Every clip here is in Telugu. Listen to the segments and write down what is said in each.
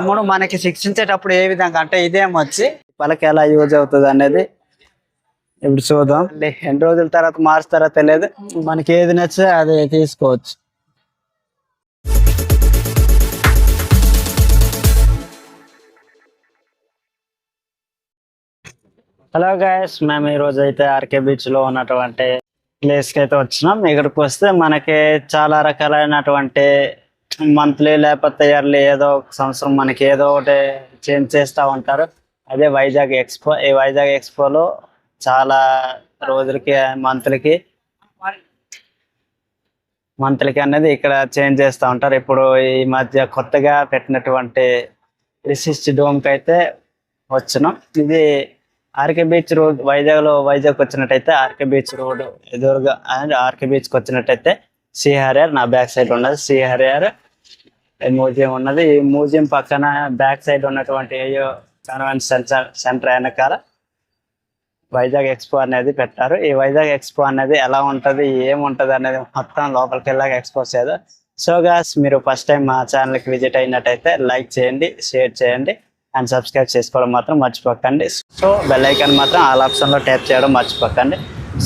తమ్ముడు మనకి శిక్షించేటప్పుడు ఏ విధంగా అంటే ఇదేం వచ్చి వాళ్ళకి ఎలా యూజ్ అవుతుంది అనేది ఇప్పుడు చూద్దాం. ఎన్ని రోజుల తర్వాత మారుస్తారో తెలియదు. మనకి ఏది నచ్చితే అది తీసుకోవచ్చు. హలో గైస్, మేము ఈరోజు అయితే ఆర్కే బీచ్ లో ఉన్నటువంటి ప్లేస్కి అయితే వచ్చినాం. ఇక్కడికి వస్తే మనకి చాలా రకాలైనటువంటి మంత్లీ లేకపోతే ఇయర్లీ ఏదో ఒక సంవత్సరం మనకి ఏదో ఒకటి చేంజ్ చేస్తూ ఉంటారు. అదే వైజాగ్ ఎక్స్పో. ఈ వైజాగ్ ఎక్స్పోలో చాలా రోజులకి మంత్లీ అనేది ఇక్కడ చేంజ్ చేస్తూ ఉంటారు. ఇప్పుడు ఈ మధ్య కొత్తగా పెట్టినటువంటి 360 డోమ్కి అయితే వచ్చినాం. ఇది ఆర్కే బీచ్ రోడ్ వైజాగ్ వచ్చినట్టయితే ఆర్కే బీచ్ రోడ్ ఎదురుగా అండ్ ఆర్కే బీచ్కి వచ్చినట్టయితే సిఆర్ఆర్ నా బ్యాక్ సైడ్ ఉన్నది. సిఆర్ఆర్ మ్యూజియం ఉన్నది. ఈ మ్యూజియం పక్కన బ్యాక్ సైడ్ ఉన్నటువంటి ఏయో కన్వెన్షన్ సెంటర్ వెనకాల వైజాగ్ ఎక్స్పో అనేది పెట్టారు. ఈ వైజాగ్ ఎక్స్పో అనేది ఎలా ఉంటుంది, ఏముంటుంది అనేది మొత్తం లోపలికి వెళ్ళాక ఎక్స్పోజ్ చేయదు. సో గాస్, మీరు ఫస్ట్ టైం మా ఛానల్కి విజిట్ అయినట్టయితే లైక్ చేయండి, షేర్ చేయండి అండ్ సబ్స్క్రైబ్ చేసుకోవడం మాత్రం మర్చిపోకండి. సో బెల్ ఐకాన్ మాత్రం ఆల్ ఆప్షన్లో ట్యాప్ చేయడం మర్చిపోకండి.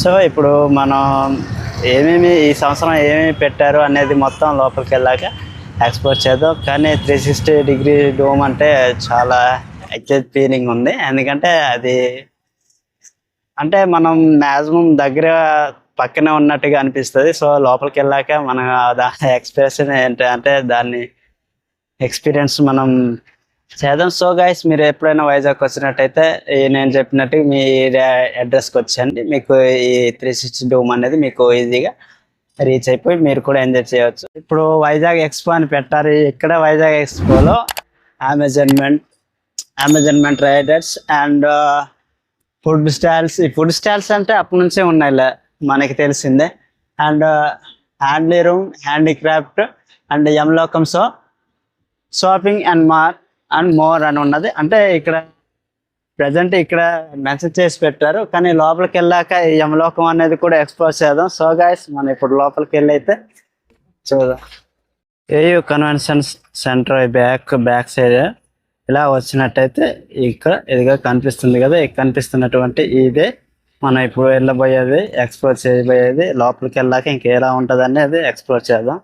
సో ఇప్పుడు మనం ఏమేమి ఈ సంవత్సరం ఏమేమి పెట్టారు అనేది మొత్తం లోపలికి వెళ్ళాక ఎక్స్పోజ్ చేద్దాం. కానీ 360 డిగ్రీ డోమ్ అంటే చాలా ఎక్సైట్ ఫీలింగ్ ఉంది. ఎందుకంటే అది అంటే మనం మ్యాక్సిమం దగ్గర పక్కనే ఉన్నట్టుగా అనిపిస్తుంది. సో లోపలికి వెళ్ళాక మన దాని ఎక్స్ప్రెషన్ ఏంటంటే దాన్ని ఎక్స్పీరియన్స్ మనం చేద్దాం. సో గైస్, మీరు ఎప్పుడైనా వైజాగ్ వచ్చినట్టయితే నేను చెప్పినట్టు మీ అడ్రస్కి వచ్చేయండి. మీకు ఈ 360 డోమ్ అనేది మీకు ఈజీగా రీచ్ అయిపోయి మీరు కూడా ఎంజాయ్ చేయవచ్చు. ఇప్పుడు వైజాగ్ ఎక్స్పో అని పెట్టారు. ఇక్కడ వైజాగ్ ఎక్స్పోలో amusement riders and food stalls. ఈ ఫుడ్ స్టాల్స్ అంటే అప్పటి నుంచే ఉన్నాయి మనకి తెలిసిందే. అండ్ హ్యాండ్లూమ్, హ్యాండీక్రాఫ్ట్ అండ్ యమలోకం షాపింగ్ అండ్ మోర్ అని ఉన్నది. అంటే ఇక్కడ ప్రజెంట్ ఇక్కడ మెన్షన్ చేసి పెట్టారు. కానీ లోపలికి వెళ్ళాక ఈ యమలోకం అనేది కూడా ఎక్స్ప్లోర్ చేద్దాం. సో గైస్, మనం ఇప్పుడు లోపలికి వెళ్ళి అయితే చూద్దాం. AU convention centre back side ఇలా వచ్చినట్టయితే ఇక్కడ ఇదిగా కనిపిస్తుంది కదా. కనిపిస్తున్నటువంటి ఇదే మనం ఇప్పుడు వెళ్ళబోయేది, ఎక్స్ప్లోర్ చేయబోయేది. లోపలికి వెళ్ళాక ఇంకెలా ఉంటుంది అనేది ఎక్స్ప్లోర్ చేద్దాం.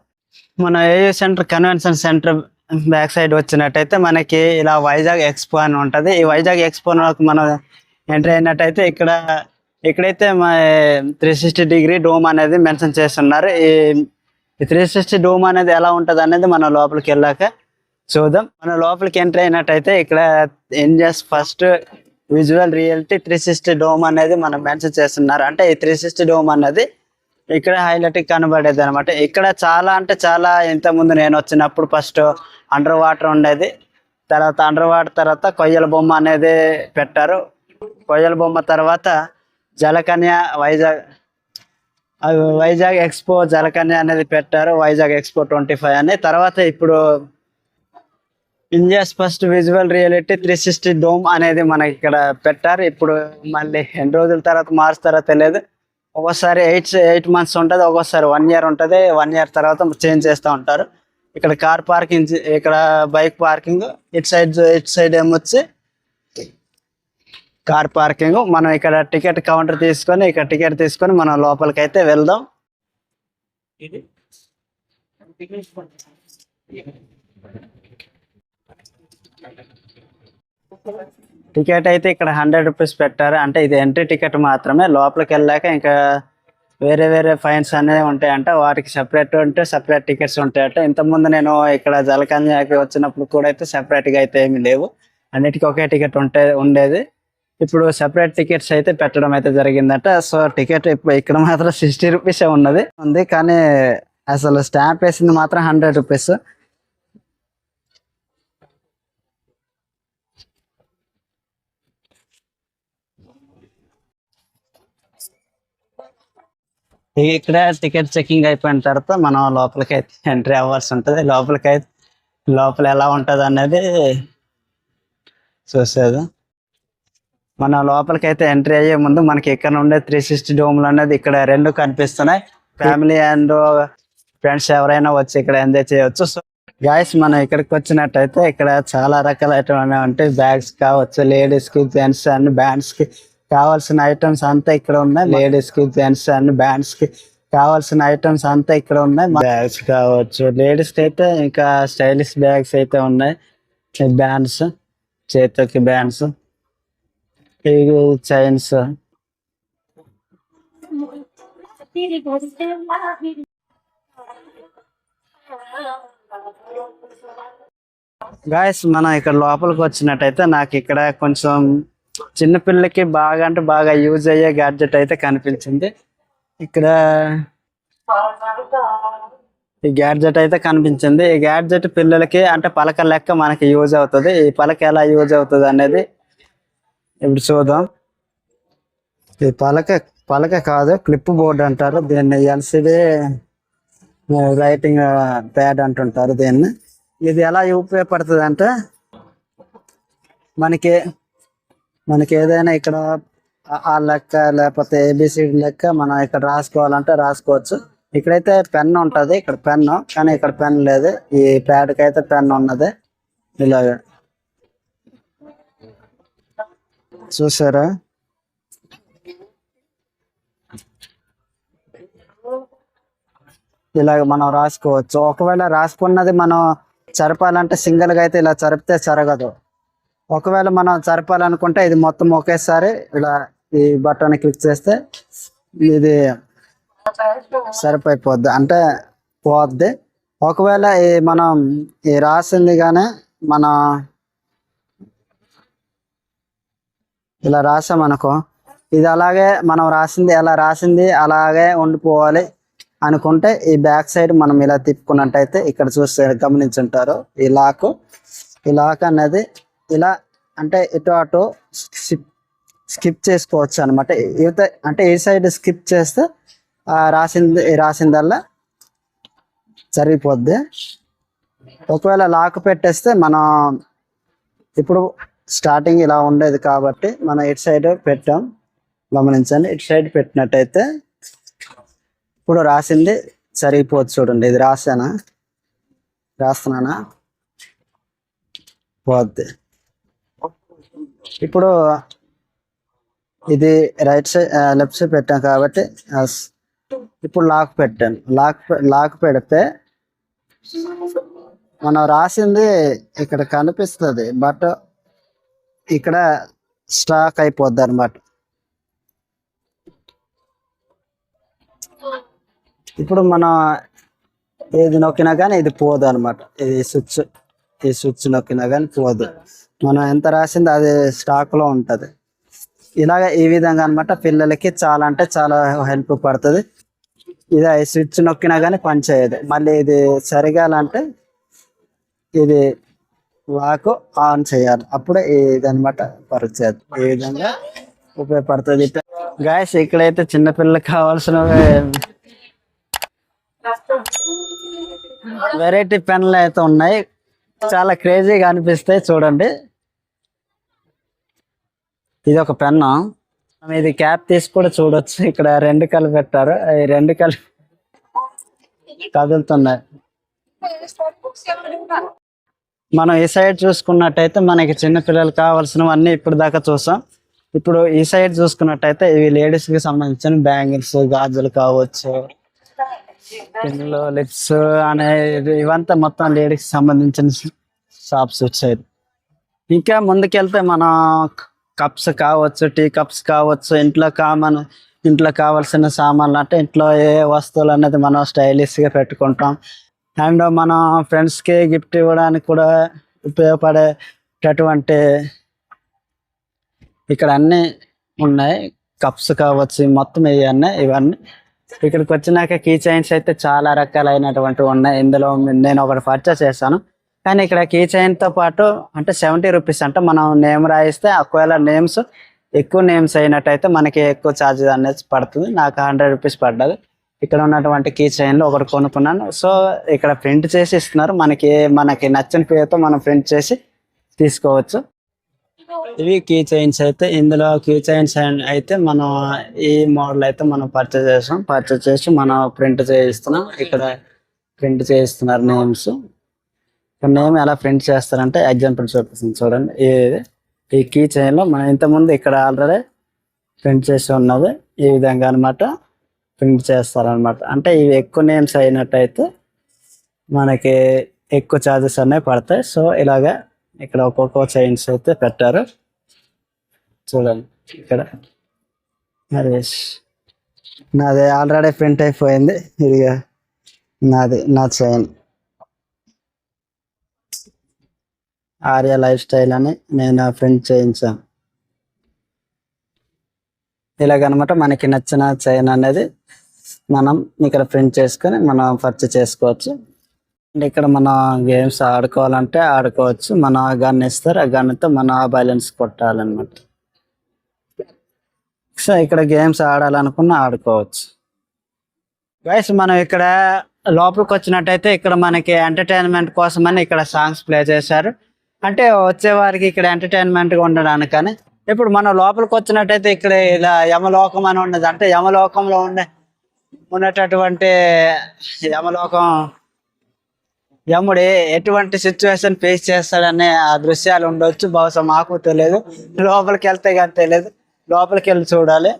మన AU convention centre back side వచ్చినట్టయితే మనకి ఇలా వైజాగ్ ఎక్స్పో అని ఉంటుంది. ఈ వైజాగ్ ఎక్స్పోలోకి మనం ఎంటర్ అయినట్టయితే ఇక్కడైతే మా 360 డిగ్రీ డోమ్ అనేది మెన్షన్ చేస్తున్నారు. ఈ 360 డోమ్ అనేది ఎలా ఉంటుంది అనేది మనం లోపలికి వెళ్ళాక చూద్దాం. మన లోపలికి ఎంటర్ అయినట్టయితే ఇక్కడ India's first visual reality 360 dome అనేది మనం మెన్షన్ చేస్తున్నారు. అంటే ఈ 360 డోమ్ అనేది ఇక్కడ హైలైట్ కనబడేది అనమాట. ఇక్కడ చాలా అంటే చాలా, ఇంతకుముందు నేను వచ్చినప్పుడు ఫస్ట్ అండర్ వాటర్ ఉండేది. తర్వాత అండర్ వాటర్ తర్వాత కొయ్యల బొమ్మ అనేది పెట్టారు. కొయ్యల బొమ్మ తర్వాత జలకన్య వైజాగ్ ఎక్స్పో జలకన్య అనేది పెట్టారు. వైజాగ్ ఎక్స్పో 25 అని. తర్వాత ఇప్పుడు India's first visual reality 360 dome అనేది మనకి ఇక్కడ పెట్టారు. ఇప్పుడు మళ్ళీ ఎన్ని రోజుల తర్వాత మారుస్తారో తెలియదు. ఒక్కోసారి 8 months ఉంటుంది, ఒక్కోసారి 1 year ఉంటుంది. 1 year తర్వాత చేంజ్ చేస్తూ ఉంటారు. ఇక్కడ కార్ పార్కింగ్, ఇక్కడ బైక్ పార్కింగ్, ఇటు సైడ్ ఏమొచ్చి కార్ పార్కింగ్. మనం ఇక్కడ టికెట్ కౌంటర్ తీసుకొని ఇక్కడ టికెట్ తీసుకొని మనం లోపలికి అయితే వెళ్దాం. టికెట్ అయితే ఇక్కడ 100 రూపీస్ పెట్టారు. అంటే ఇది ఎంట్రీ టికెట్ మాత్రమే. లోపలికి వెళ్ళాక ఇంకా వేరే ఫైన్స్ అనేవి ఉంటాయంట. వాటికి సపరేట్ టికెట్స్ ఉంటాయట. ఇంతకుముందు నేను ఇక్కడ జలకన్యకి వచ్చినప్పుడు కూడా అయితే సపరేట్గా అయితే ఏమీ లేవు, అన్నిటికీ ఒకే టికెట్ ఉండేది. ఇప్పుడు సపరేట్ టికెట్స్ అయితే పెట్టడం అయితే జరిగిందట. సో టికెట్ ఇప్పుడు ఇక్కడ మాత్రం 60 రూపీసే ఉంది. కానీ అసలు స్టాంప్ వేసింది మాత్రం 100 రూపీస్. ఇక్కడ టికెట్ చెకింగ్ అయిపోయిన తర్వాత మనం లోపలికి అయితే ఎంట్రీ అవ్వాల్సి ఉంటుంది. లోపల ఎలా ఉంటుంది అనేది చూసేది. మన లోపలికి అయితే ఎంట్రీ అయ్యే ముందు మనకి ఇక్కడ ఉండే 360 డోమ్లు అనేది ఇక్కడ 2 కనిపిస్తున్నాయి. ఫ్యామిలీ అండ్ ఫ్రెండ్స్ ఎవరైనా వచ్చి ఇక్కడ ఎంజాయ్ చేయవచ్చు. సో గాయస్ మనం ఇక్కడికి వచ్చినట్టయితే ఇక్కడ చాలా రకాలైనటువంటి బ్యాగ్స్ కావచ్చు, లేడీస్ కి జెంట్స్ అండ్ బ్యాండ్స్ కి కావాల్సిన ఐటమ్స్ అంతా ఇక్కడ ఉన్నాయి. లేడీస్ కి జెంట్స్ అండ్ బ్యాండ్స్ కి కావాల్సిన ఐటమ్స్ అంతా ఇక్కడ ఉన్నాయి. బ్యాగ్స్ కావచ్చు, లేడీస్ కి అయితే ఇంకా స్టైలిష్ బ్యాగ్స్ అయితే ఉన్నాయి. బ్యాండ్స్, చేతికి బ్యాండ్స్, చైన్స్. గాయస్ మనం ఇక్కడ లోపలికి వచ్చినట్టయితే నాకు ఇక్కడ కొంచెం చిన్నపిల్లలకి బాగా అంటే బాగా యూజ్ అయ్యే గ్యాడ్జెట్ అయితే కనిపించింది. ఇక్కడ ఈ గ్యాడ్జెట్ అయితే కనిపించింది. ఈ గ్యాడ్జెట్ పిల్లలకి అంటే పలక లెక్క మనకి యూజ్ అవుతుంది. ఈ పలక ఎలా యూజ్ అవుతుంది అనేది ఇప్పుడు చూద్దాం. ఈ పలక కాదు, క్లిప్ బోర్డ్ అంటారు దీన్ని. ఎల్సిడి రైటింగ్ ప్యాడ్ అంటుంటారు దీన్ని. ఇది ఎలా ఉపయోగపడుతుంది అంటే మనకి ఏదైనా ఇక్కడ ఆ లెక్క లేకపోతే ఏబిసిడి లెక్క మనం ఇక్కడ రాసుకోవాలంటే రాసుకోవచ్చు. ఇక్కడైతే పెన్ ఉంటుంది, ఇక్కడ పెన్ను, కానీ ఇక్కడ పెన్ లేదు. ఈ ప్యాడ్కి అయితే పెన్ ఉన్నది. ఇలాగ చూసారా, ఇలాగ మనం రాసుకోవచ్చు. ఒకవేళ రాసుకున్నది మనం చరపాలంటే సింగిల్ గా అయితే ఇలా చరిపితే జరగదు. ఒకవేళ మనం చరపాలనుకుంటే ఇది మొత్తం ఒకేసారి ఇలా ఈ బటన్ క్లిక్ చేస్తే ఇది సరిపోయిపోద్ది, అంటే పోద్ది. ఒకవేళ మనం ఈ రాసింది కానీ మనం ఇలా రాసామనుకో, ఇది అలాగే మనం రాసింది ఎలా రాసింది అలాగే ఉండిపోవాలి అనుకుంటే ఈ బ్యాక్ సైడ్ మనం ఇలా తిప్పుకున్నట్టయితే ఇక్కడ చూస్తే గమనించుంటారు ఈ లాక్ అనేది ఇలా అంటే ఇటు అటు స్కిప్ చేసుకోవచ్చు అనమాట. అంటే ఈ సైడ్ స్కిప్ చేస్తే రాసిందల్లా సరిపోద్ది. ఒకవేళ లాక్ పెట్టేస్తే మనం ఇప్పుడు స్టార్టింగ్ ఇలా ఉండేది కాబట్టి మనం ఇటు సైడ్ పెట్టాం, గమనించండి. ఇటు సైడ్ పెట్టినట్టయితే ఇప్పుడు రాసింది సరిపోద్ది. చూడండి, ఇది రాస్తున్నానా పోద్ది. ఇప్పుడు ఇది లెఫ్ట్ సైడ్ పెట్టాం కాబట్టి ఇప్పుడు లాక్ పెట్టాను. లాక్ పెడితే మనం రాసింది ఇక్కడ కనిపిస్తుంది, బట్ ఇక్కడ స్టాక్ అయిపోద్ది అనమాట. ఇప్పుడు మనం ఏది నొక్కినా కానీ ఇది పోదు అనమాట. ఈ స్విచ్ నొక్కినా కానీ పోదు. మనం ఎంత రాసిందో అది స్టాక్ లో ఉంటది. ఇలాగ ఈ విధంగా అనమాట పిల్లలకి చాలా అంటే చాలా హెల్ప్ పడుతుంది. ఇది స్విచ్ నొక్కినా కానీ పని చేయదు. మళ్ళీ ఇది సరిగాలంటే ఇది లాక్ ఆన్ చేయాలి, అప్పుడే ఇది అనమాట పరిచయం. ఈ విధంగా ఉపయోగపడుతుంది. గాయస్ ఇక్కడైతే చిన్నపిల్లలకు కావాల్సిన వెరైటీ పెన్లు అయితే ఉన్నాయి, చాలా క్రేజీగా అనిపిస్తాయి. చూడండి, ఇది ఒక పెన్ను. ఇది క్యాప్ తీసి కూడా చూడొచ్చు. ఇక్కడ 2 కళ్ళు పెట్టారు, ఈ 2 కళ్ళు కదులుతున్నాయి. మనం ఈ సైడ్ చూసుకున్నట్టయితే మనకి చిన్నపిల్లలు కావాల్సినవన్నీ ఇప్పుడు దాకా చూసాం. ఇప్పుడు ఈ సైడ్ చూసుకున్నట్టయితే ఇవి లేడీస్ కి సంబంధించిన బ్యాంగిల్స్, గాజులు కావచ్చు, పిన్నులు, లిప్స్ అనేది ఇవంతా మొత్తం లేడీస్ సంబంధించిన షాప్స్ వచ్చాయి. ఇంకా ముందుకెళ్తే మన కప్స్ కావచ్చు, టీ కప్స్ కావచ్చు, ఇంట్లో కావాల్సిన సామాన్లు అంటే ఇంట్లో ఏ వస్తువులు అనేది మనం స్టైలిష్ గా పెట్టుకుంటాం. అండ్ మన ఫ్రెండ్స్ కి గిఫ్ట్ ఇవ్వడానికి కూడా ఉపయోగపడేటటువంటి ఇక్కడ అన్ని ఉన్నాయి. కప్స్ కావచ్చు, మొత్తం ఇవన్నీ. ఇక్కడికి వచ్చినాక కీ చైన్స్ అయితే చాలా రకాలైనటువంటి ఉన్నాయి. ఇందులో నేను ఒకటి పర్చేస్ చేశాను, కానీ ఇక్కడ కీ చైన్ తో పాటు అంటే 70 రూపీస్ అంటే మనం నేమ్ రాయిస్తే, ఒకవేళ ఎక్కువ నేమ్స్ అయినట్టయితే మనకి ఎక్కువ ఛార్జ్ అనేది పడుతుంది. నాకు 100 రూపీస్ పడ్డది. ఇక్కడ ఉన్నటువంటి కీ చైన్లు ఒకటి కొనుక్కున్నాను. సో ఇక్కడ ప్రింట్ చేసి ఇస్తున్నారు, మనకి నచ్చిన పేరుతో మనం ప్రింట్ చేసి తీసుకోవచ్చు. ఇవి కీ చైన్స్ అయితే. ఇందులో కీ చైన్స్ అయితే మనం ఈ మోడల్ అయితే మనం పర్చేస్ చేసి మనం ప్రింట్ చేయిస్తున్నాం. ఇక్కడ ప్రింట్ చేయిస్తున్నారు నేమ్స్. నేమ్ ఎలా ప్రింట్ చేస్తారంటే ఎగ్జాంపుల్ చూపిస్తుంది చూడండి. ఈ కీ చైన్ లో మనం ఇంతకుముందు ఇక్కడ ఆల్రెడీ ప్రింట్ చేసి ఉన్నది. ఈ విధంగా అనమాట ప్రింట్ చేస్తారనమాట. అంటే ఇవి ఎక్కువ నేమ్స్ అయినట్టయితే మనకి ఎక్కువ ఛార్జెస్ అనేవి పడతాయి. సో ఇలాగా ఇక్కడ ఒక్కొక్క చైన్స్ అయితే పెట్టారు చూడండి. ఇక్కడ హరీష్ నాది ఆల్రెడీ ప్రింట్ అయిపోయింది. ఇదిగా నా చైన్ ఆర్య లైఫ్ స్టైల్ అని నేను ప్రింట్ చేయించాను. ఇలాగనమాట మనకి నచ్చిన చైన్ అనేది మనం ఇక్కడ ప్రింట్ చేసుకొని మనం పర్చేస్ చేసుకోవచ్చు. ఇక్కడ మన గేమ్స్ ఆడుకోవాలంటే ఆడుకోవచ్చు. మన గన్ ఇస్తారు, ఆ గన్తో మన బ్యాలెన్స్ కొట్టాలన్నమాట. సో ఇక్కడ గేమ్స్ ఆడాలనుకున్న ఆడుకోవచ్చు. గైస్ మనం ఇక్కడ లోపలికి వచ్చినట్టయితే ఇక్కడ మనకి ఎంటర్టైన్మెంట్ కోసమని ఇక్కడ సాంగ్స్ ప్లే చేశారు. అంటే వచ్చే వారికి ఇక్కడ ఎంటర్టైన్మెంట్గా ఉండడానికి. కానీ ఇప్పుడు మనం లోపలికి వచ్చినట్టయితే ఇక్కడ ఇలా యమలోకం అని ఉన్నది. అంటే యమలోకంలో ఉన్నటువంటి యమలోకం యముడు ఎటువంటి సిచ్యువేషన్ ఫేస్ చేస్తాడనే ఆ దృశ్యాలు ఉండొచ్చు. బహుశా మాకు తెలియదు, లోపలికి వెళ్తే కానీ తెలియదు. లోపలికి వెళ్ళి చూడాలి.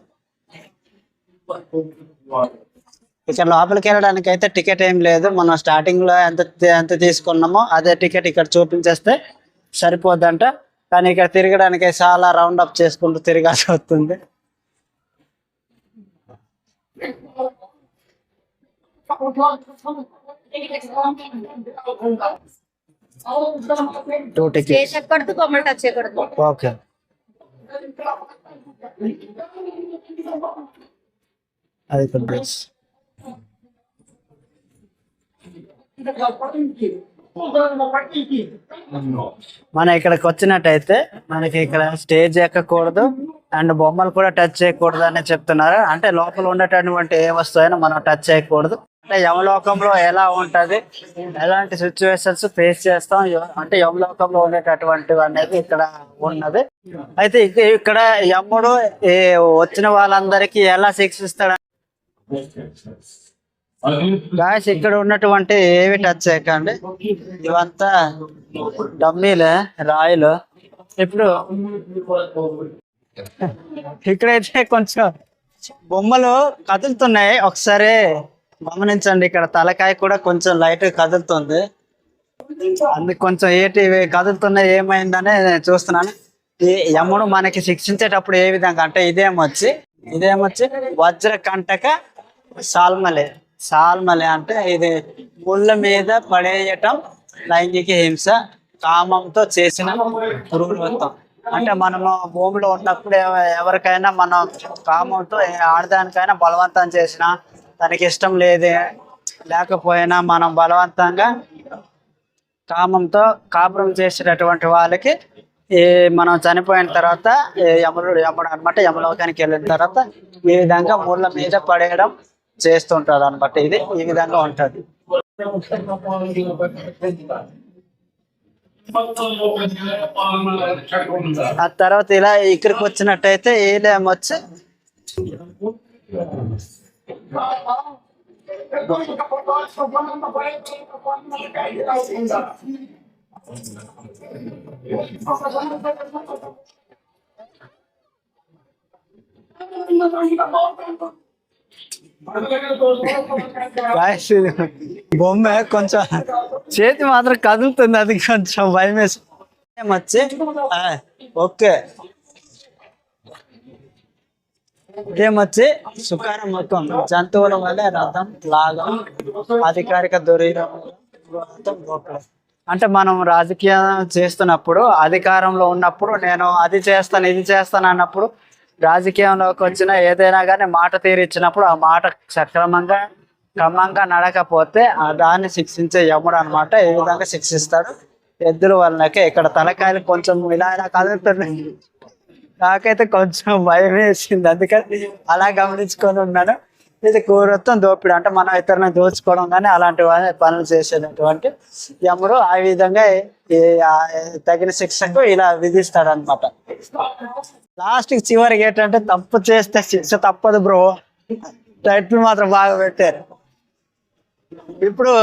ఇక్కడ లోపలికి వెళ్ళడానికి అయితే టికెట్ ఏం లేదు. మనం స్టార్టింగ్ లో ఎంత తీసుకున్నామో అదే టికెట్ ఇక్కడ చూపించేస్తే సరిపోద్దంట. కానీ ఇక్కడ తిరగడానికి చాలా రౌండ్ అప్ చేసుకుంటూ తిరగాల్సి వస్తుంది. ఓకే అది మనం ఇక్కడికి వచ్చినట్టయితే మనకి ఇక్కడ స్టేజ్ ఎక్కకూడదు అండ్ బొమ్మలు కూడా టచ్ చేయకూడదు అని చెప్తున్నారు. అంటే లోపల ఉండేటటువంటి ఏ వస్తువు అయినా మనం టచ్ చేయకూడదు. అంటే యమలోకంలో ఎలా ఉంటది, ఎలాంటి సిచ్యువేషన్స్ ఫేస్ చేస్తాం, అంటే యమలోకంలో ఉండేటటువంటివి అనేది ఇక్కడ ఉన్నది. అయితే ఇక్కడ యముడు వచ్చిన వాళ్ళందరికీ ఎలా శిక్షిస్తాడు గాయస్? ఇక్కడ ఉన్నటువంటి ఏవి టచ్ చేయకండి, ఇవంతా డమ్మీలే, రాయిలు. ఇప్పుడు ఇక్కడైతే కొంచెం బొమ్మలు కదులుతున్నాయి, ఒకసారి గమనించండి. ఇక్కడ తలకాయ కూడా కొంచెం లైట్ కదులుతుంది. అందుకు కొంచెం కదులుతున్నాయి ఏమైందని చూస్తున్నాను. ఈ యముడు మనకి శిక్షించేటప్పుడు ఏ విధంగా అంటే ఇదేమొచ్చి వజ్ర కంటక సాల్మలే అంటే ఇది ముళ్ళ మీద పడేయటం లైంగిక హింస, కామంతో చేసిన క్రూరత్వం. అంటే మనము భూమిలో ఉన్నప్పుడు ఎవరికైనా మనం కామంతో ఆడదానికైనా బలవంతం చేసినా, తనకి ఇష్టం లేకపోయినా మనం బలవంతంగా కామంతో కాపురం చేసేటటువంటి వాళ్ళకి మనం చనిపోయిన తర్వాత యముడు అనమాట యమలోకానికి వెళ్ళిన తర్వాత ఈ విధంగా ముళ్ళ మీద పడేయడం చేస్తుంటాడు అనమాట. ఇది ఈ విధంగా ఉంటది. ఆ తర్వాత ఇలా ఇక్కడికి వచ్చినట్టయితే ఏమొచ్చి బొమ్మ కొంచెం చేతి మాత్రం కదులుతుంది, అది కొంచెం భయం వేసి వచ్చి ఓకే ఇదేమొచ్చి సుకారం మొత్తం జంతువుల వల్ల రథం లాగం అధికారిక అంటే మనం రాజకీయం చేస్తున్నప్పుడు అధికారంలో ఉన్నప్పుడు నేను అది చేస్తాను ఇది చేస్తాను అన్నప్పుడు రాజకీయంలోకి వచ్చిన ఏదైనా కానీ మాట తీరిచ్చినప్పుడు ఆ మాట సక్రమంగా క్రమంగా నడకపోతే దాన్ని శిక్షించే యముడు అనమాట. ఈ విధంగా శిక్షిస్తాడు. ఎద్దుల వలనకే ఇక్కడ తలకాయలు కొంచెం ఇలా కదులుతున్నాయి. నాకైతే కొంచెం భయం వేసింది, అందుకని అలా గమనించుకొని ఉన్నాను. ఇది క్రూరత్వం, దోపిడీ. అంటే మనం ఇతరులను దోచుకోవడం కానీ అలాంటి పనులు చేసేటటువంటి యముడు ఆ విధంగా తగిన శిక్షకు ఇలా విధిస్తాడు అనమాట. లాస్ట్ కి చివరికి ఏంటంటే తప్పు చేస్తే శిక్ష తప్పదు బ్రో. టైటిల్ మాత్రం బాగా పెట్టారు. ఇప్పుడు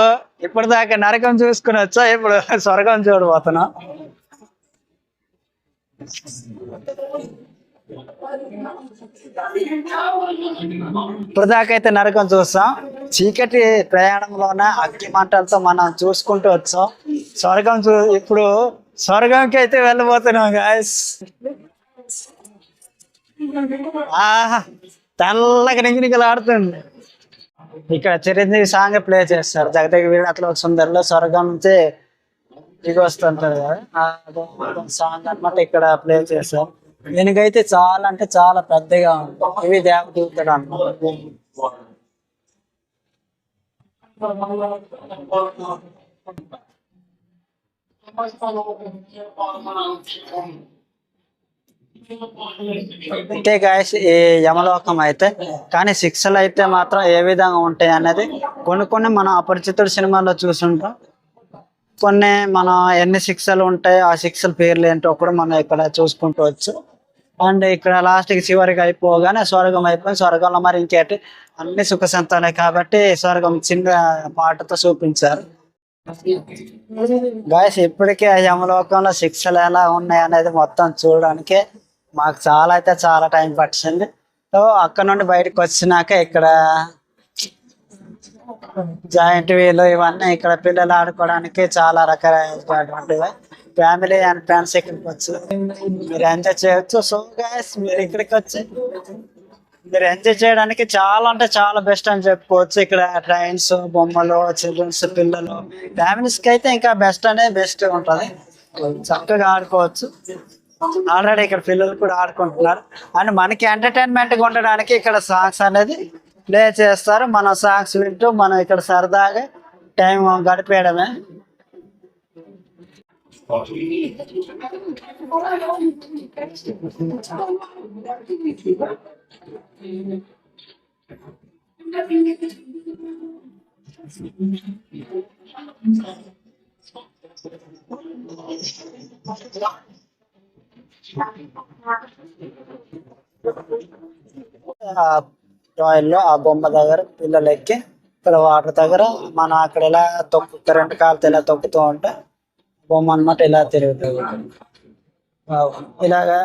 ఇప్పటిదాకా నరకం చూసుకుని వచ్చా, ఇప్పుడు స్వర్గం చూడబోతున్నాం. ఇప్పటిదాకా అయితే నరకం చూస్తాం. చీకటి ప్రయాణంలోన అగ్ని మంటలతో మనం చూసుకుంటూ వచ్చాం. ఇప్పుడు స్వర్గంకి అయితే వెళ్ళబోతున్నాం గాయస్. ఆహా, తెల్లగా నింగినికలాడుతుంది. ఇక్కడ చిరంజీవి సాంగ్ ప్లే చేస్తారు, జగదేక వీరుడు సుందరిలో స్వర్గం నుంచి దిగి వస్తుంటారు కదా, ఆ సాంగ్ అన్నమాట ఇక్కడ ప్లే చేస్తారు. దీనికైతే చాలా అంటే చాలా పెద్దగా ఉంటుంది. ఇవి దేవదూతలు అన్నమాట. అంటే గాయస్ ఈ యమలోకం అయితే, కానీ శిక్షలు అయితే మాత్రం ఏ విధంగా ఉంటాయి అనేది కొన్ని మనం అపరిచితుడు సినిమాలో చూసుంటాం. కొన్ని మనం ఎన్ని శిక్షలు ఉంటాయి, ఆ శిక్షల పేర్లు ఏంటో కూడా మనం ఇక్కడ చూసుకుంటూ వచ్చు. అండ్ ఇక్కడ లాస్ట్కి చివరికి అయిపోగానే స్వర్గం అయిపోయి, స్వర్గంలో మరి ఇంకేంటి అన్ని సుఖ సంతాలే కాబట్టి స్వర్గం చిన్న పాటతో చూపించారు. గాయస్ ఇప్పటికే యమలోకంలో శిక్షలు ఎలా ఉన్నాయి అనేది మొత్తం చూడడానికి మాకు చాలా అయితే చాలా టైం పట్టింది. సో అక్కడ నుండి బయటకు వచ్చినాక ఇక్కడ జాయింట్ వీలు ఇవన్నీ ఇక్కడ పిల్లలు ఆడుకోవడానికి చాలా రకాలైనటువంటివి. ఫ్యామిలీ అండ్ ఫ్రెండ్స్ ఇక్కడికి వచ్చి మీరు ఎంజాయ్ చేయొచ్చు. సో గైస్ మీరు ఇక్కడికి వచ్చి మీరు ఎంజాయ్ చేయడానికి చాలా అంటే చాలా బెస్ట్ అని చెప్పుకోవచ్చు. ఇక్కడ ట్రైన్స్, బొమ్మలు, చిల్డ్రన్స్, పిల్లలు, ఫ్యామిలీస్ కి అయితే ఇంకా బెస్ట్ ఉంటుంది. చక్కగా ఆడుకోవచ్చు. ఆల్రెడీ ఇక్కడ పిల్లలు కూడా ఆడుకుంటున్నారు. అండ్ మనకి ఎంటర్టైన్మెంట్ గా ఉండడానికి ఇక్కడ సాంగ్స్ అనేది ప్లే చేస్తారు. మనం సాంగ్స్ వింటూ మనం ఇక్కడ సరదాగా టైం గడిపేయడమే. టాయిల్లో ఆ బొమ్మ దగ్గర పిల్లలు ఎక్కి ఇక్కడ వాటర్ దగ్గర మనం అక్కడ ఇలా కరెంట్ కాలుతో ఇలా తొక్కుతూ ఉంటే బొమ్మ అన్నమాట ఇలా తిరుగుతుంది. ఇలాగా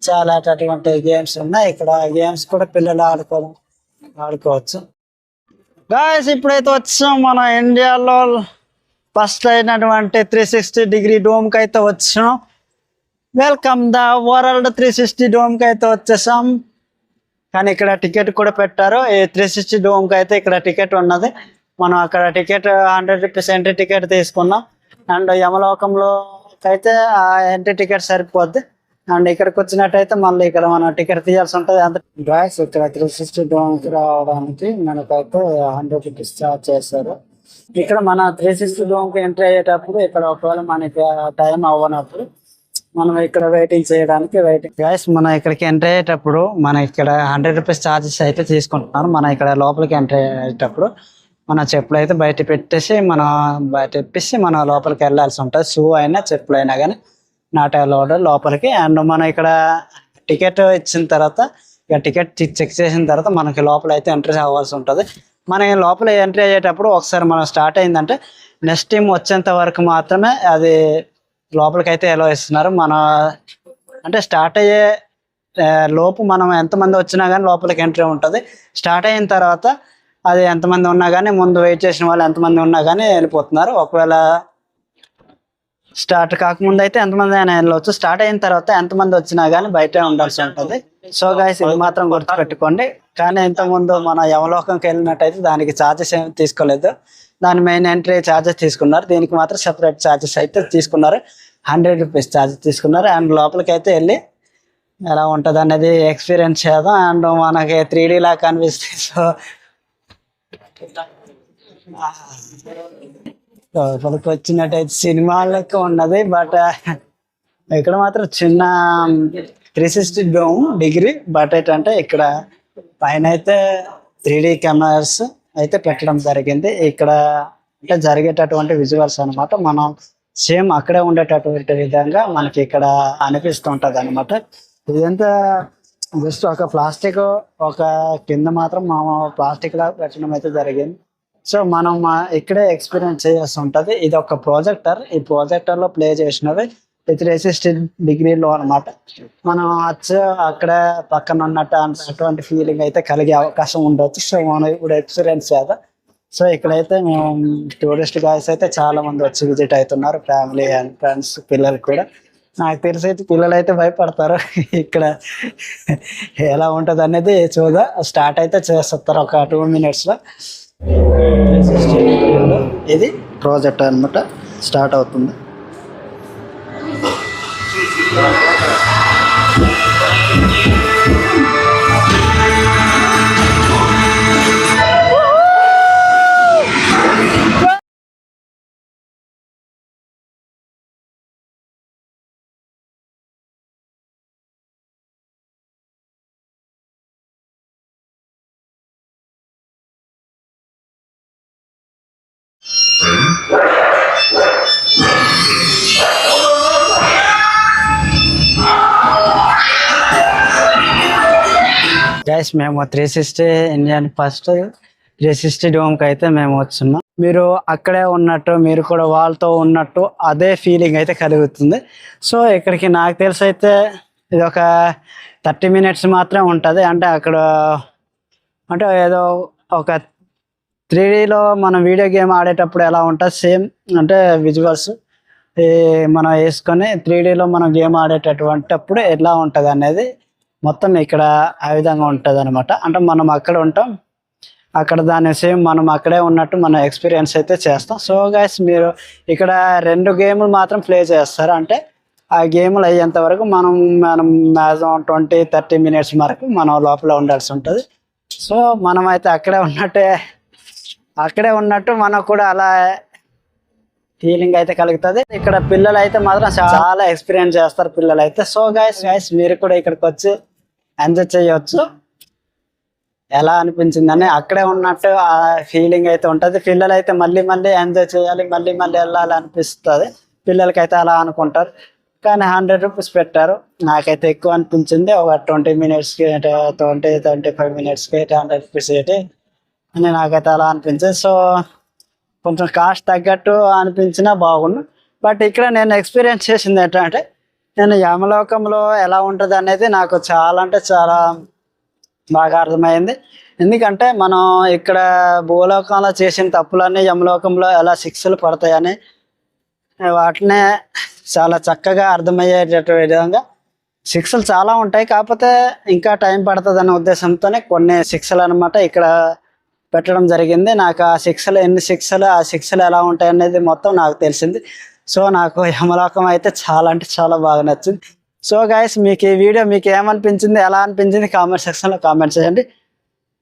చాలా అటువంటి గేమ్స్ ఉన్నాయి. ఇక్కడ గేమ్స్ కూడా పిల్లలు ఆడుకోవచ్చు. గాయస్ ఇప్పుడైతే వచ్చాం మన ఇండియాలో ఫస్ట్ అయినటువంటి 360 డోమ్ కి అయితే వచ్చాం. వెల్కమ్ ద వరల్డ్ 360 డోమ్ కి అయితే వచ్చేసాం. కానీ ఇక్కడ టికెట్ కూడా పెట్టారు. ఈ 360 డోమ్ కి అయితే ఇక్కడ టికెట్ ఉన్నది. మనం అక్కడ టికెట్ 100 రూపీస్ ఎంట్రీ టికెట్ తీసుకున్నాం. అండ్ యమలోకంలో అయితే ఆ ఎంట్రీ టికెట్ సరిపోద్ది. అండ్ ఇక్కడికి వచ్చినట్టయితే మళ్ళీ ఇక్కడ మనం టికెట్ తీయాల్సి ఉంటుంది. అంత డ్రాక్స్ ఇక్కడ 360 డోమ్ కి రావడానికి మనకైతే 100 రూపీస్ చార్జ్ చేస్తారు. ఇక్కడ మన 360 డోమ్ కి ఎంట్రీ అయ్యేటప్పుడు ఇక్కడ ఒకవేళ మనకి టైం అవ్వనప్పుడు మనం ఇక్కడ వెయిటింగ్ చేయడానికి గైస్ మనం ఇక్కడికి ఎంటర్ అయ్యేటప్పుడు మన ఇక్కడ 100 రూపీస్ ఛార్జెస్ అయితే తీసుకుంటున్నారు. మనం ఇక్కడ లోపలికి ఎంటర్ అయ్యేటప్పుడు మన చెప్పులు అయితే బయట పెట్టేసి మనం లోపలికి వెళ్ళాల్సి ఉంటుంది. షూ అయినా చెప్పులు అయినా కానీ నాట్ అలౌడ్ లోపలికి. అండ్ మనం ఇక్కడ టికెట్ ఇచ్చిన తర్వాత ఇక టికెట్ చెక్ చేసిన తర్వాత మనకి లోపల అయితే ఎంట్రీ అవ్వాల్సి ఉంటుంది. మన లోపల ఎంట్రీ అయ్యేటప్పుడు ఒకసారి మనం స్టార్ట్ అయిందంటే నెక్స్ట్ టైం వచ్చేంత వరకు మాత్రమే అది లోపలికి అయితే ఎలా ఇస్తున్నారు. మన అంటే స్టార్ట్ అయ్యే లోపు మనం ఎంతమంది వచ్చినా కానీ లోపలికి ఎంట్రీ ఉంటుంది. స్టార్ట్ అయిన తర్వాత అది ఎంతమంది ఉన్నా కానీ ముందు వెయిట్ చేసిన వాళ్ళు ఎంతమంది ఉన్నా కానీ వెళ్ళిపోతున్నారు. ఒకవేళ స్టార్ట్ కాకముందు అయితే ఎంతమంది అయినా వెళ్ళవచ్చు. స్టార్ట్ అయిన తర్వాత ఎంతమంది వచ్చినా కానీ బయటే ఉండాల్సి ఉంటుంది. సో గైస్ ఇది మాత్రం గుర్తుపెట్టుకోండి. కానీ ఇంతకుముందు మన యమలోకంకి వెళ్ళినట్టయితే దానికి ఛార్జెస్ ఏమి తీసుకోలేదు. దాని మెయిన్ ఎంట్రీ ఛార్జెస్ తీసుకున్నారు. దీనికి మాత్రం సెపరేట్ ఛార్జెస్ అయితే తీసుకున్నారు. 100 రూపీస్ ఛార్జెస్ తీసుకున్నారు. అండ్ లోపలికి అయితే వెళ్ళి ఎలా ఉంటుంది అనేది ఎక్స్పీరియన్స్ చేద్దాం. అండ్ మనకి 3D లాగా కనిపిస్తుంది. సో లోపలికి వచ్చినట్టయితే సినిమా లెక్క ఉన్నది. బట్ ఇక్కడ మాత్రం చిన్న 360 డోమ్ డిగ్రీ. బట్ ఏంటంటే ఇక్కడ పైన అయితే 3D కెమెరాస్ అయితే పెట్టడం జరిగింది. ఇక్కడ అంటే జరిగేటటువంటి విజువల్స్ అనమాట. మనం సేమ్ అక్కడే ఉండేటటువంటి విధంగా మనకి ఇక్కడ అనిపిస్తుంటది అనమాట. ఇదంతా జస్ట్ ఒక ప్లాస్టిక్ ఒక కింద మాత్రం ప్లాస్టిక్ లా పెట్టడం అయితే జరిగింది. సో మనం ఇక్కడే ఎక్స్పీరియన్స్ చేయాల్సి ఉంటుంది. ఇది ఒక ప్రాజెక్టర్, ఈ ప్రాజెక్టర్లో ప్లే చేసినవి 360 డిగ్రీలో అనమాట. మనం అక్కడ పక్కన ఉన్నట్టు అటువంటి ఫీలింగ్ అయితే కలిగే అవకాశం ఉండొచ్చు. సో మనం ఇప్పుడు ఎక్స్పీరియన్స్ చేద్దాం. సో ఇక్కడైతే మేము టూరిస్ట్ గాయస్ అయితే చాలా మంది వచ్చి విజిట్ అవుతున్నారు, ఫ్యామిలీ అండ్ ఫ్రెండ్స్, పిల్లలు కూడా. నాకు తెలిసి అయితే పిల్లలు అయితే భయపడతారు. ఇక్కడ ఎలా ఉంటుంది అనేది చూద్దాం. స్టార్ట్ అయితే చేస్తారు ఒక 2 minutesలో. ఇది ప్రాజెక్ట్ అనమాట, స్టార్ట్ అవుతుంది. గైస్ మేము 360 ఇండియన్ ఫస్ట్ 360 డోమ్కి అయితే మేము వచ్చున్నాం. మీరు అక్కడే ఉన్నట్టు, మీరు కూడా వాళ్ళతో ఉన్నట్టు అదే ఫీలింగ్ అయితే కలుగుతుంది. సో ఇక్కడికి నాకు తెలిసి అయితే ఇది ఒక 30 minutes మాత్రం ఉంటుంది. అంటే అక్కడ అంటే ఏదో ఒక 3Dలో మనం వీడియో గేమ్ ఆడేటప్పుడు ఎలా ఉంటుంది సేమ్, అంటే విజువల్స్ మనం వేసుకొని 3Dలో మనం గేమ్ ఆడేటటువంటిప్పుడు ఎలా ఉంటుంది అనేది మొత్తం ఇక్కడ ఆ విధంగా ఉంటుంది అనమాట. అంటే మనం అక్కడ ఉంటాం, అక్కడ దాని సేమ్ మనం అక్కడే ఉన్నట్టు మనం ఎక్స్పీరియన్స్ అయితే చేస్తాం. సో గైస్ మీరు ఇక్కడ 2 గేములు మాత్రం ప్లే చేస్తారు. అంటే ఆ గేములు అయ్యేంత వరకు మనం మ్యాక్సిమం 20-30 minutes వరకు మనం లోపల ఉండాల్సి ఉంటుంది. సో మనం అయితే అక్కడే ఉన్నట్టు మనకు కూడా అలా ఫీలింగ్ అయితే కలుగుతుంది. ఇక్కడ పిల్లలు అయితే మాత్రం చాలా ఎక్స్పీరియన్స్ చేస్తారు పిల్లలు అయితే. సో గైస్ మీరు కూడా ఇక్కడికి వచ్చి ఎంజాయ్ చేయవచ్చు. ఎలా అనిపించిందని అక్కడే ఉన్నట్టు ఆ ఫీలింగ్ అయితే ఉంటుంది. పిల్లలు అయితే మళ్ళీ ఎంజాయ్ చేయాలి, మళ్ళీ వెళ్ళాలి అనిపిస్తుంది. పిల్లలకైతే అలా అనుకుంటారు. కానీ 100 rupees పెట్టారు. నాకైతే ఎక్కువ అనిపించింది. ఒక 20 minutesకి 20-25 minutesకి 100 rupees ఏంటి అని నాకైతే అలా అనిపించింది. సో కొంచెం కాస్ట్ తగ్గట్టు అనిపించినా బాగుండు. బట్ ఇక్కడ నేను ఎక్స్పీరియన్స్ చేసింది ఏంటంటే, నేను యమలోకంలో ఎలా ఉంటుంది అనేది నాకు చాలా అంటే చాలా బాగా అర్థమైంది. ఎందుకంటే మనం ఇక్కడ భూలోకంలో చేసిన తప్పులన్నీ యమలోకంలో ఎలా శిక్షలు పడతాయని వాటినే చాలా చక్కగా అర్థమయ్యేటటువంటి విధంగా శిక్షలు చాలా ఉంటాయి. కాకపోతే ఇంకా టైం పడుతుంది అనే ఉద్దేశంతోనే కొన్ని శిక్షలు అనమాట ఇక్కడ పెట్టడం జరిగింది. నాకు ఆ శిక్షలు ఎన్ని శిక్షలు, ఆ శిక్షలు ఎలా ఉంటాయి అనేది మొత్తం నాకు తెలిసింది. సో నాకు యమలోకం అయితే చాలా అంటే చాలా బాగా నచ్చింది. సో గైస్ మీకు ఈ వీడియో మీకు ఏమనిపించింది, ఎలా అనిపించింది కామెంట్ సెక్షన్లో కామెంట్ చేయండి.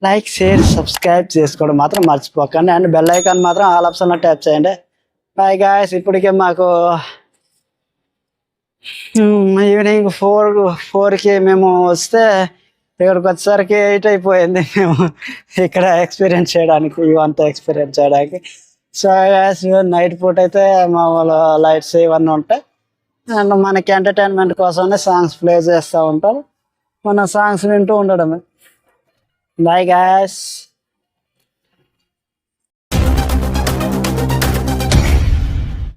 లైక్, షేర్, సబ్స్క్రైబ్ చేసుకోవడం మాత్రం మర్చిపోకండి. అండ్ బెల్ ఐకాన్ మాత్రం ఆల్ ఆప్షన్లో ట్యాప్ చేయండి. Bye guys. ఇప్పటికే మాకు ఈవినింగ్ 4కి మేము వస్తే ఇక్కడికి వచ్చేసరికి 8 అయిపోయింది. మేము ఇక్కడ ఎక్స్పీరియన్స్ చేయడానికి, ఇవంతా ఎక్స్పీరియన్స్ చేయడానికి. సో నైట్ పూట అయితే మామూలు లైట్స్ ఇవన్నీ ఉంటాయి. అండ్ మనకి ఎంటర్టైన్మెంట్ కోసమే సాంగ్స్ ప్లే చేస్తూ ఉంటారు. మన సాంగ్స్ వింటూ ఉండడమే. Bye guys.